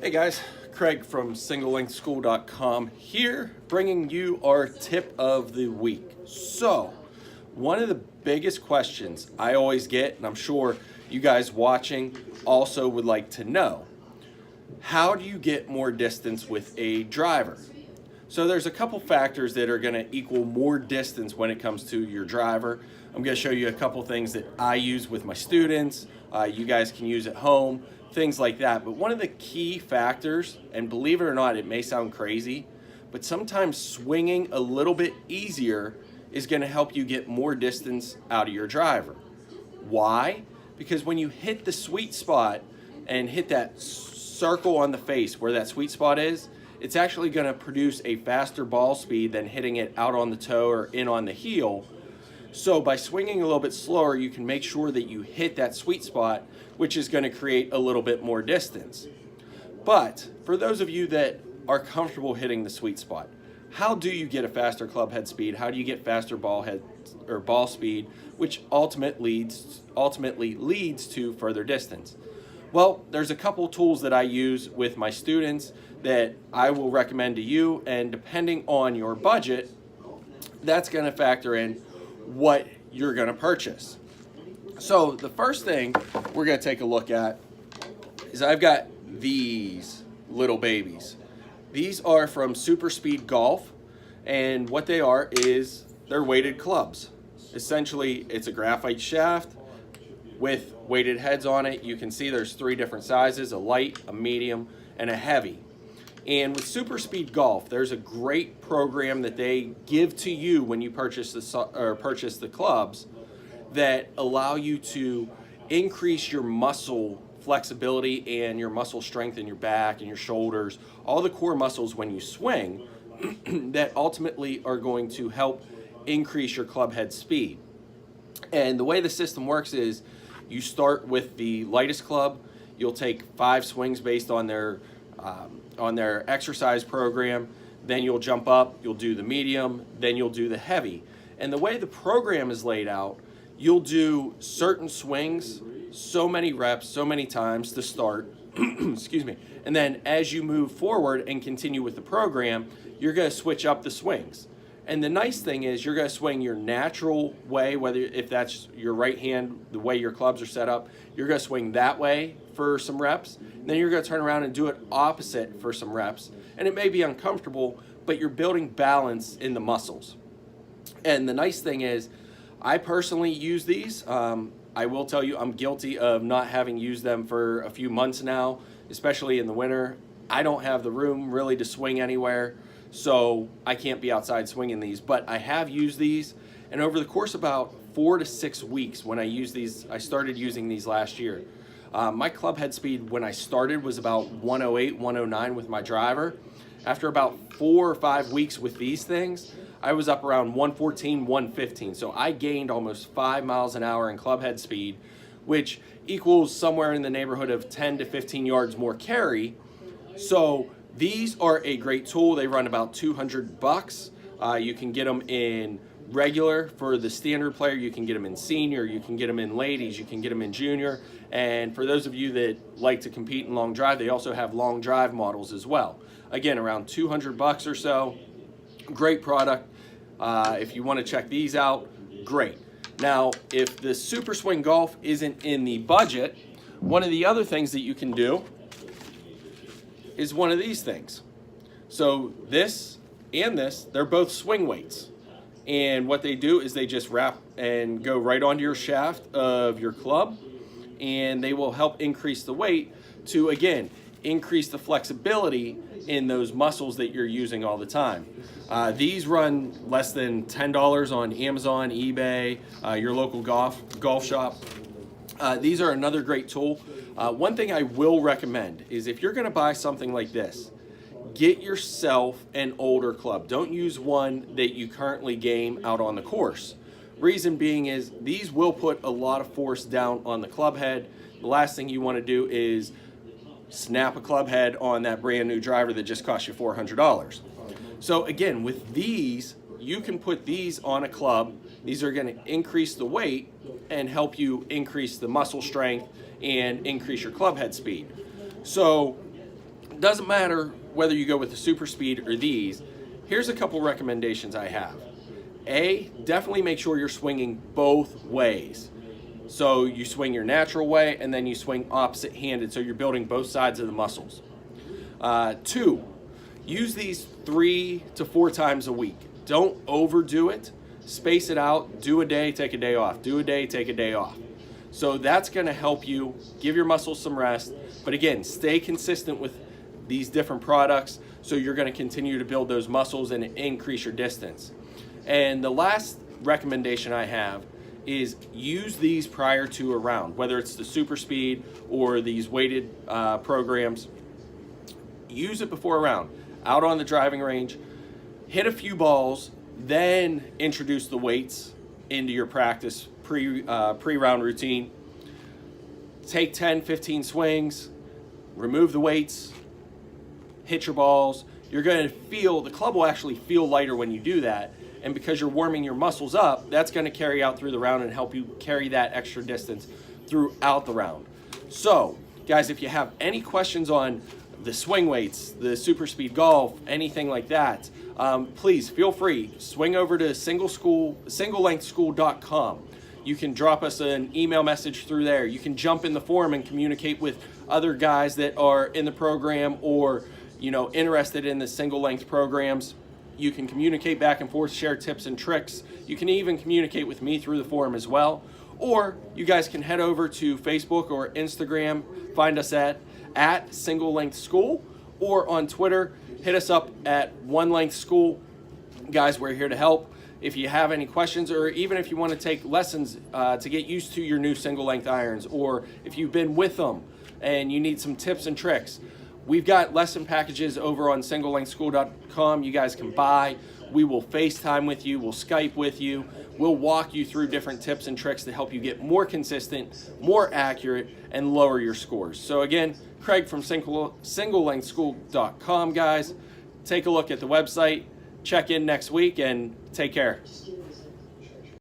Hey guys, Craig from SingleLengthSchool.com here, bringing you our tip of the week. So, one of the biggest questions I always get, and I'm sure you guys watching also would like to know, how do you get more distance with a driver? So there's a couple factors that are going to equal more distance when it comes to your driver. I'm going to show you a couple things that I use with my students, you guys can use at home, things like that. But one of the key factors, and believe it or not, it may sound crazy, but sometimes swinging a little bit easier is going to help you get more distance out of your driver. Why? Because when you hit the sweet spot and hit that circle on the face where that sweet spot is, it's actually going to produce a faster ball speed than hitting it out on the toe or in on the heel. So by swinging a little bit slower, you can make sure that you hit that sweet spot, which is going to create a little bit more distance. But for those of you that are comfortable hitting the sweet spot, how do you get a faster club head speed? How do you get faster ball head or ball speed, which ultimately leads to further distance? Well, there's a couple tools that I use with my students that I will recommend to you, and depending on your budget, that's going to factor in what you're going to purchase. So the first thing we're going to take a look at is I've got these little babies. These are from Super Speed Golf, and what they are is they're weighted clubs. Essentially, it's a graphite shaft with weighted heads on it. You can see there's three different sizes: a light, a medium, and a heavy. And with Super Speed Golf, there's a great program that they give to you when you purchase the clubs that allow you to increase your muscle flexibility and your muscle strength in your back and your shoulders, all the core muscles when you swing that ultimately are going to help increase your club head speed. And the way the system works is you start with the lightest club. You'll take 5 swings based on their exercise program. Then you'll jump up, you'll do the medium, then you'll do the heavy. And the way the program is laid out, you'll do certain swings, so many reps, so many times to start, excuse me. And then as you move forward and continue with the program, you're gonna switch up the swings. And the nice thing is you're gonna swing your natural way, whether if that's your right hand, the way your clubs are set up, you're gonna swing that way for some reps. And then you're gonna turn around and do it opposite for some reps. And it may be uncomfortable, but you're building balance in the muscles. And the nice thing is, I personally use these. I will tell you I'm guilty of not having used them for a few months now, especially in the winter. I don't have the room really to swing anywhere, so I can't be outside swinging these, but I have used these, and over the course of about 4 to 6 weeks when I use these, I started using these last year. My club head speed when I started was about 108, 109 with my driver. After about 4 or 5 weeks with these things, I was up around 114, 115. So I gained almost 5 miles an hour in club head speed, which equals somewhere in the neighborhood of 10 to 15 yards more carry. So these are a great tool. They run about $200. You can get them in regular for the standard player. You can get them in senior. You can get them in ladies. You can get them in junior. And for those of you that like to compete in long drive, they also have long drive models as well. Again, around $200 or so. Great product. If you want to check these out, great. Now, if the Super Swing Golf isn't in the budget, one of the other things that you can do is one of these things. So this and this, they're both swing weights. And what they do is they just wrap and go right onto your shaft of your club, and they will help increase the weight to, again, increase the flexibility in those muscles that you're using all the time. These run less than $10 on Amazon, eBay, your local golf shop. These are another great tool. One thing I will recommend is if you're gonna buy something like this, get yourself an older club. Don't use one that you currently game out on the course. Reason being is these will put a lot of force down on the club head. The last thing you wanna do is snap a club head on that brand new driver that just cost you $400. So again, with these, you can put these on a club. These are gonna increase the weight and help you increase the muscle strength and increase your club head speed. So Doesn't matter whether you go with the Super Speed or these. Here's a couple recommendations I have. Definitely make sure you're swinging both ways. So you swing your natural way and then you swing opposite handed, so you're building both sides of the muscles. 2, use these 3 to 4 times a week. Don't overdo it. Space it out. Do a day, take a day off. Do a day, take a day off. So that's going to help you give your muscles some rest. But again, stay consistent with these different products, so you're going to continue to build those muscles and increase your distance. And the last recommendation I have is use these prior to a round, whether it's the Super Speed or these weighted programs. Use it before a round. Out on the driving range, hit a few balls, then introduce the weights into your practice pre-round routine. Take 10, 15 swings, remove the weights, hit your balls. You're going to feel, the club will actually feel lighter when you do that. And because you're warming your muscles up, that's going to carry out through the round and help you carry that extra distance throughout the round. So, guys, if you have any questions on the swing weights, the Super Speed Golf, anything like that, please feel free. Swing over to singlelengthschool.com. You can drop us an email message through there. You can jump in the forum and communicate with other guys that are in the program or, interested in the single length programs. You can communicate back and forth, share tips and tricks. You can even communicate with me through the forum as well. Or you guys can head over to Facebook or Instagram, find us at Single Length School, or on Twitter, hit us up at One Length School. Guys, we're here to help. If you have any questions, or even if you want to take lessons to get used to your new single length irons, or if you've been with them and you need some tips and tricks, we've got lesson packages over on singlelengthschool.com you guys can buy. We will FaceTime with you, we'll Skype with you, we'll walk you through different tips and tricks to help you get more consistent, more accurate, and lower your scores. So again, Craig from singlelengthschool.com, guys. Take a look at the website, check in next week, and take care.